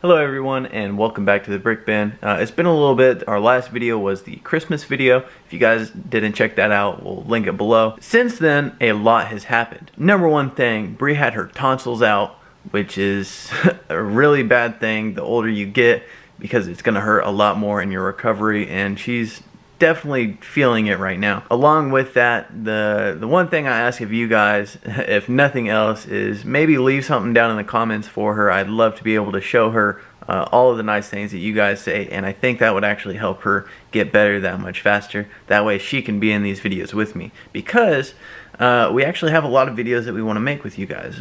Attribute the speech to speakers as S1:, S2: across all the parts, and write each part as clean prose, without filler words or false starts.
S1: Hello everyone and welcome back to the Brick Bin. It's been a little bit. Our last video was the Christmas video. If you guys didn't check that out, we'll link it below. Since then, a lot has happened. Number one thing, Bree had her tonsils out, which is a really bad thing the older you get because it's going to hurt a lot more in your recovery, and she's definitely feeling it right now. Along with that, the one thing I ask of you guys, if nothing else, is maybe leave something down in the comments for her. I'd love to be able to show her all of the nice things that you guys say, and I think that would actually help her get better that much faster. That way she can be in these videos with me, because we actually have a lot of videos that we want to make with you guys.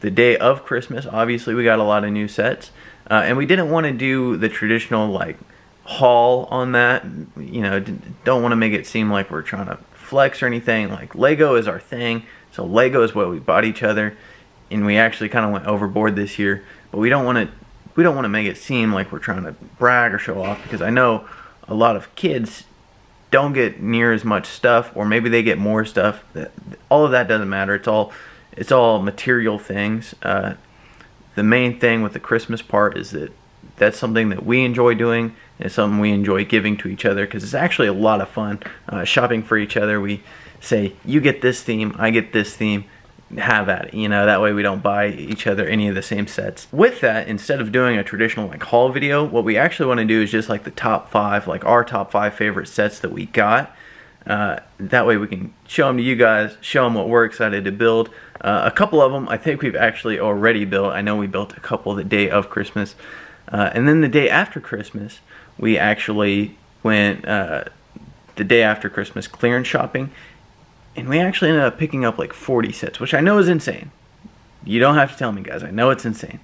S1: The day of Christmas, obviously we got a lot of new sets, and we didn't want to do the traditional like haul on that. You know, don't want to make it seem like we're trying to flex or anything. Like, Lego is our thing, so Lego is what we bought each other, and we actually kind of went overboard this year, but we don't want to make it seem like we're trying to brag or show off, because I know a lot of kids don't get near as much stuff, or maybe they get more stuff. All of that doesn't matter. It's all material things. The main thing with the Christmas part is that that's something that we enjoy doing, and it's something we enjoy giving to each other, because it's actually a lot of fun shopping for each other. We say, you get this theme, I get this theme, have at it. You know, that way we don't buy each other any of the same sets. With that, instead of doing a traditional like haul video, what we actually want to do is just like the top 5, like our top 5 favorite sets that we got. That way we can show them to you guys, show them what we're excited to build. A couple of them I think we've actually already built. I know we built a couple the day of Christmas. And then the day after Christmas, we actually went the day after Christmas clearance shopping, and we actually ended up picking up like 40 sets, which I know is insane. You don't have to tell me, guys. I know it's insane.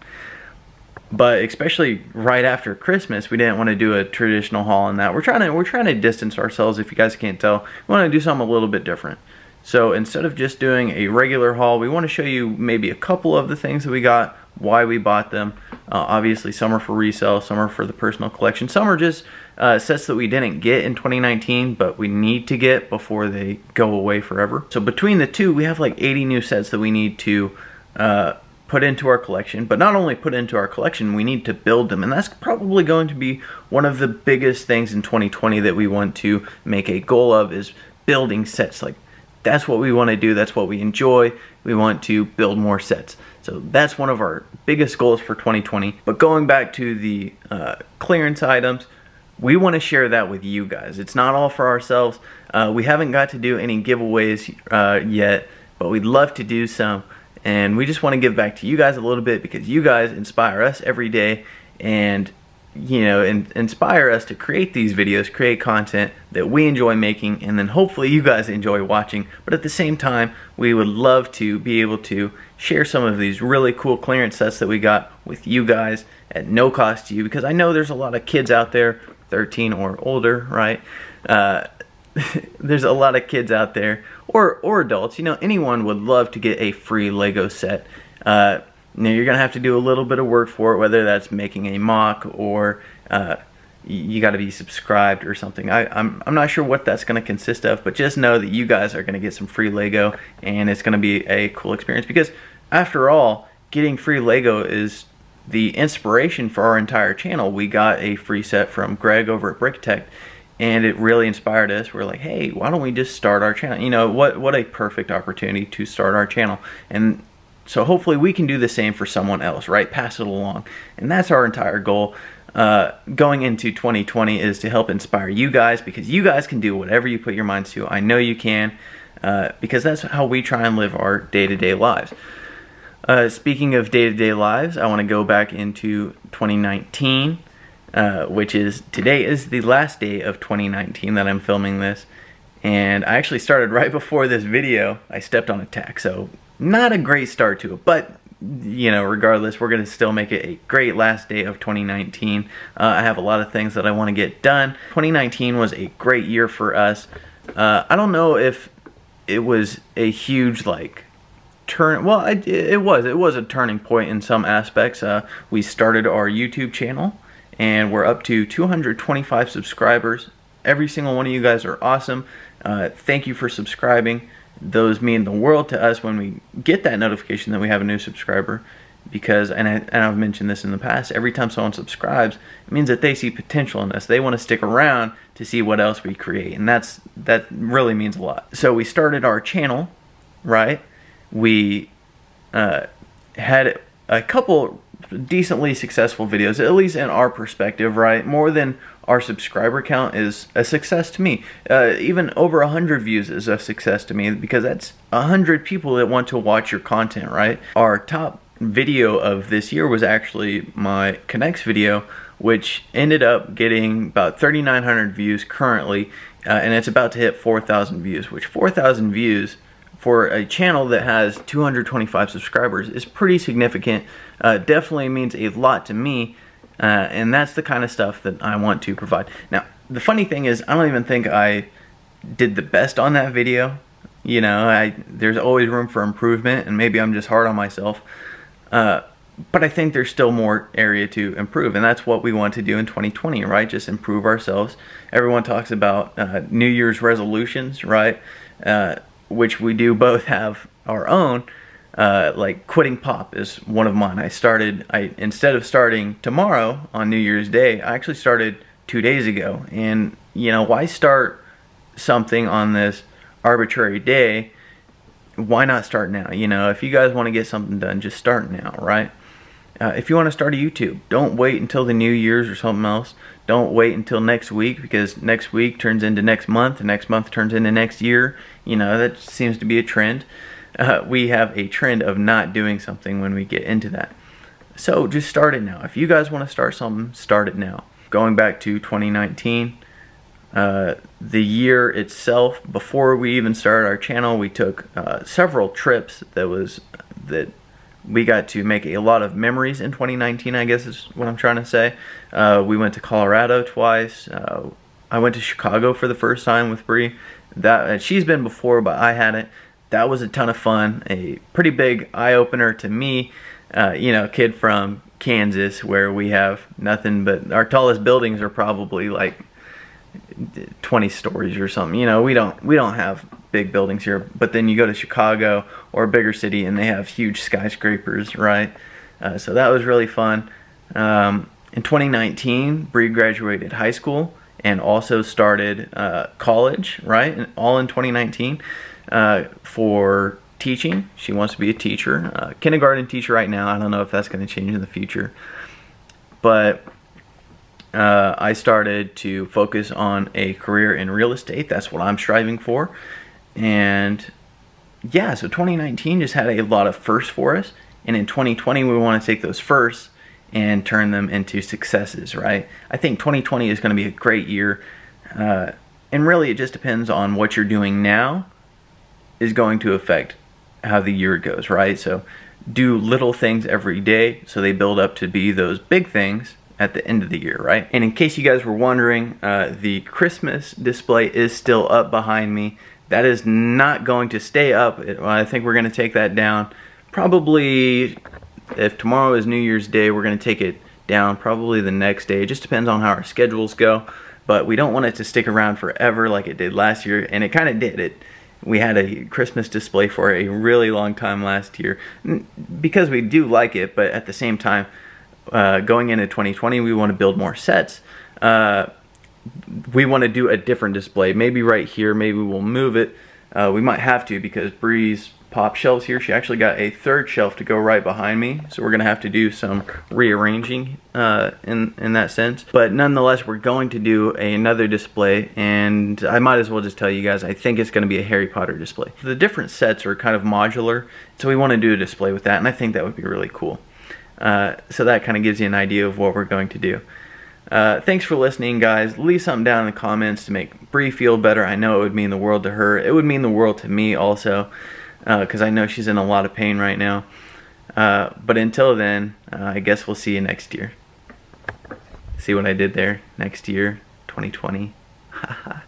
S1: But especially right after Christmas, we didn't want to do a traditional haul on that. We're trying to distance ourselves, if you guys can't tell. We want to do something a little bit different. So instead of just doing a regular haul, we want to show you maybe a couple of the things that we got, why we bought them. Obviously, some are for resale, some are for the personal collection, some are just sets that we didn't get in 2019, but we need to get before they go away forever. So between the two, we have like 80 new sets that we need to put into our collection. But not only put into our collection, we need to build them, and that's probably going to be one of the biggest things in 2020 that we want to make a goal of, is building sets. Like, that's what we want to do. That's what we enjoy. We want to build more sets. So that's one of our biggest goals for 2020. But going back to the clearance items, we want to share that with you guys. It's not all for ourselves. We haven't got to do any giveaways yet, but we'd love to do some. And we just want to give back to you guys a little bit, because you guys inspire us every day, and you know, inspire us to create these videos, create content that we enjoy making, and then hopefully you guys enjoy watching. But at the same time, we would love to be able to share some of these really cool clearance sets that we got with you guys at no cost to you, because I know there's a lot of kids out there, 13 or older, right? There's a lot of kids out there, or adults, you know, anyone would love to get a free Lego set. Now, you're gonna have to do a little bit of work for it, whether that's making a mock, or you got to be subscribed or something. I'm not sure what that's gonna consist of, but just know that you guys are gonna get some free Lego, and it's gonna be a cool experience, because after all, getting free Lego is the inspiration for our entire channel. We got a free set from Greg over at BrickTech, and it really inspired us. We're like, hey, why don't we just start our channel? You know, what a perfect opportunity to start our channel. And so hopefully we can do the same for someone else, right? Pass it along. And that's our entire goal going into 2020, is to help inspire you guys, because you guys can do whatever you put your minds to. I know you can, because that's how we try and live our day-to-day lives. Speaking of day-to-day lives, I want to go back into 2019, which is, today is the last day of 2019 that I'm filming this. And I actually started right before this video. I stepped on a tack, so not a great start to it, but you know, regardless, we're going to still make it a great last day of 2019. I have a lot of things that I want to get done. 2019 was a great year for us. I don't know if it was a huge like turn. Well, it was a turning point in some aspects. We started our YouTube channel, and we're up to 225 subscribers. Every single one of you guys are awesome. Thank you for subscribing. Those mean the world to us when we get that notification that we have a new subscriber. because, and I've mentioned this in the past, every time someone subscribes, it means that they see potential in us. They want to stick around to see what else we create, and that really means a lot. So we started our channel, right? We had a couple decently successful videos, at least in our perspective, right? More than our subscriber count is a success to me. Even over 100 views is a success to me, because that's 100 people that want to watch your content, right? Our top video of this year was actually my Connects video, which ended up getting about 3,900 views currently, and it's about to hit 4,000 views, which 4,000 views for a channel that has 225 subscribers is pretty significant. Definitely means a lot to me, and that's the kind of stuff that I want to provide. Now, the funny thing is, I don't even think I did the best on that video. You know, there's always room for improvement, and maybe I'm just hard on myself. But I think there's still more area to improve, and that's what we want to do in 2020, right? Just improve ourselves. Everyone talks about New Year's resolutions, right? Which we do both have our own. Like quitting pop is one of mine. Instead of starting tomorrow on New Year's Day, I actually started 2 days ago. And you know, why start something on this arbitrary day? Why not start now? You know, if you guys want to get something done, just start now, right? If you want to start a YouTube, don't wait until the New Year's or something else. Don't wait until next week, because next week turns into next month, and next month turns into next year. You know, that seems to be a trend. We have a trend of not doing something when we get into that. So just start it now. If you guys want to start something, start it now. Going back to 2019, the year itself, before we even started our channel, we took several trips that we got to make a lot of memories in 2019, I guess is what I'm trying to say. We went to Colorado twice. I went to Chicago for the first time with Bree. She's been before, but I hadn't. That was a ton of fun. A pretty big eye-opener to me. You know, a kid from Kansas, where we have nothing but our tallest buildings are probably like 20 stories or something. You know, we don't have big buildings here, but then you go to Chicago or a bigger city and they have huge skyscrapers, right? So that was really fun. In 2019, Bree graduated high school and also started college, right? All in 2019 for teaching. She wants to be a teacher, kindergarten teacher right now. I don't know if that's going to change in the future, but I started to focus on a career in real estate. That's what I'm striving for. And yeah, so 2019 just had a lot of firsts for us. And in 2020, we want to take those firsts and turn them into successes, right? I think 2020 is going to be a great year. And really, it just depends on what you're doing now is going to affect how the year goes, right? So do little things every day so they build up to be those big things at the end of the year, right? And in case you guys were wondering, the Christmas display is still up behind me. That is not going to stay up. I think we're going to take that down. Probably, if tomorrow is New Year's Day, we're going to take it down probably the next day. It just depends on how our schedules go. But we don't want it to stick around forever like it did last year, and it kind of did. We had a Christmas display for a really long time last year because we do like it, but at the same time, going into 2020, we want to build more sets. We want to do a different display, maybe right here. Maybe we'll move it. We might have to, because Bree's pop shelves here, she actually got a third shelf to go right behind me, so we're gonna have to do some rearranging in that sense. But nonetheless, we're going to do another display, and I might as well just tell you guys, I think it's gonna be a Harry Potter display. The different sets are kind of modular, so we want to do a display with that, and I think that would be really cool. So that kind of gives you an idea of what we're going to do. Thanks for listening, guys. Leave something down in the comments to make Bree feel better. I know it would mean the world to her. It would mean the world to me also, because I know she's in a lot of pain right now. But until then, I guess we'll see you next year. See what I did there? Next year, 2020. Haha.